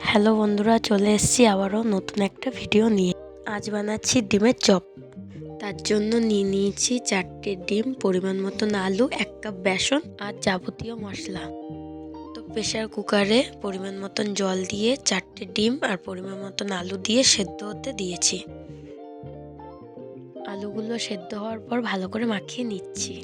Hello বন্ধুরা, চলে এসেছি আবারও নতুন একটা ভিডিও নিয়ে। আজ বানাচ্ছি ডিমের চপ। তার জন্য নিয়ে নিয়েছি 4টে ডিম, পরিমাণ মতন আলু, 1 কাপ বেসন আর যাবতীয় মশলা। তো প্রেসার কুকারে পরিমাণ মতন জল দিয়ে 4টে ডিম আর পরিমাণ মতন আলু দিয়ে সেদ্ধ হতে দিয়েছি। আলুগুলো সেদ্ধ হওয়ার পর ভালো করে মাখিয়ে নিচ্ছি।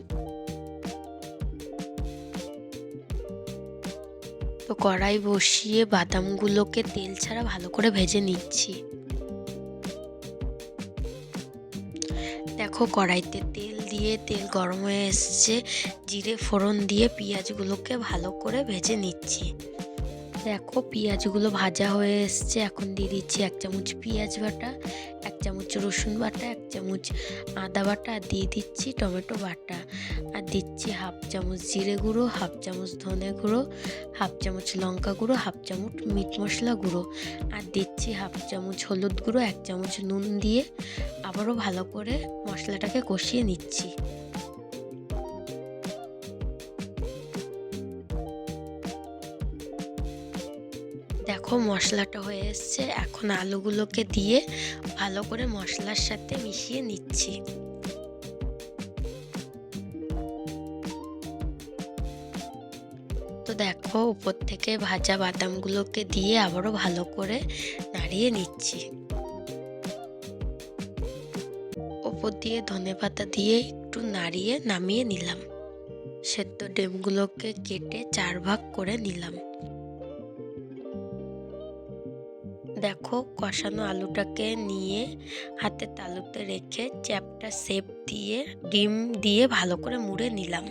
তো কড়াই বসিয়ে বাদামগুলোকে তেল ছাড়া ভালো করে ভেজে নিচ্ছি। দেখো কড়াইতে তেল দিয়ে তেল গরম হয়ে এসছে, জিরে ফোড়ন দিয়ে পেঁয়াজগুলোকে ভালো করে ভেজে নিচ্ছি। দেখো পেঁয়াজগুলো ভাজা হয়ে এসছে, এখন দিয়ে দিচ্ছি 1 চামচ পেঁয়াজ বাটা, 1 চামচ রসুন বাটা, 1 চামচ আদা বাটা, আর দিয়ে দিচ্ছি টমেটো বাটা, আর দিচ্ছি 1/2 চামচ জিরে গুঁড়ো, 1/2 চামচ ধনে গুঁড়ো, 1/2 চামচ লঙ্কা গুঁড়ো, 1/2 চামচ মিট মশলা গুঁড়ো, আর দিচ্ছি 1/2 চামচ হলুদ গুঁড়ো, 1 চামচ নুন দিয়ে আবারও ভালো করে মশলাটাকে কষিয়ে নিচ্ছি। দেখো মশলাটা হয়ে এসছে, এখন আলুগুলোকে দিয়ে ভালো করে মশলার সাথে মিশিয়ে নিচ্ছি। তো দেখো উপর থেকে ভাজা বাদামগুলোকে দিয়ে আবারও ভালো করে নাড়িয়ে নিচ্ছি। উপর দিয়ে ধনেপাতা দিয়ে একটু নাড়িয়ে নামিয়ে নিলাম। সেদ্ধ ডিমগুলোকে কেটে 4 ভাগ করে নিলাম। দেখো কষানো আলুটাকে নিয়ে হাতে তালুতে রেখে চ্যাপটা শেপ দিয়ে ডিম দিয়ে ভালো করে মুড়ে নিলাম।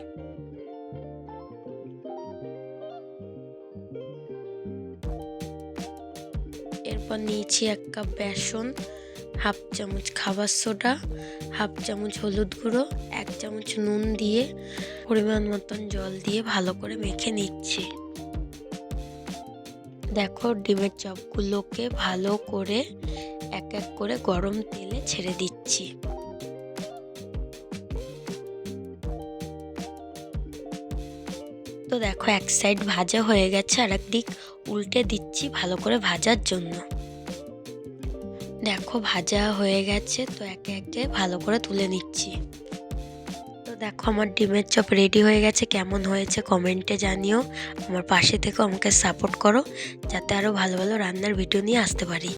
এরপর নিয়েছি 1 কাপ বেসন, 1/2 চামচ খাবার সোডা, 1/2 চামচ হলুদ গুঁড়ো, 1 চামচ নুন দিয়ে পরিমাণ মতন জল দিয়ে ভালো করে মেখে নিচ্ছি। দেখো ডিমের চপগুলোকে ভালো করে এক এক করে গরম তেলে ছেড়ে দিচ্ছি। তো দেখো এক সাইড ভাজা হয়ে গেছে, আর একদিক উল্টে দিচ্ছি ভালো করে ভাজার জন্য। দেখো ভাজা হয়ে গেছে, তো একে একে ভালো করে তুলে নিচ্ছি। তো দেখো আমার ডিমের চপ রেডি হয়ে গেছে। কেমন হয়েছে কমেন্টে জানিও। আমার পাশে থেকে আমাকে সাপোর্ট করো, যাতে আরও ভালো ভালো রান্নার ভিডিও নিয়ে আসতে পারি।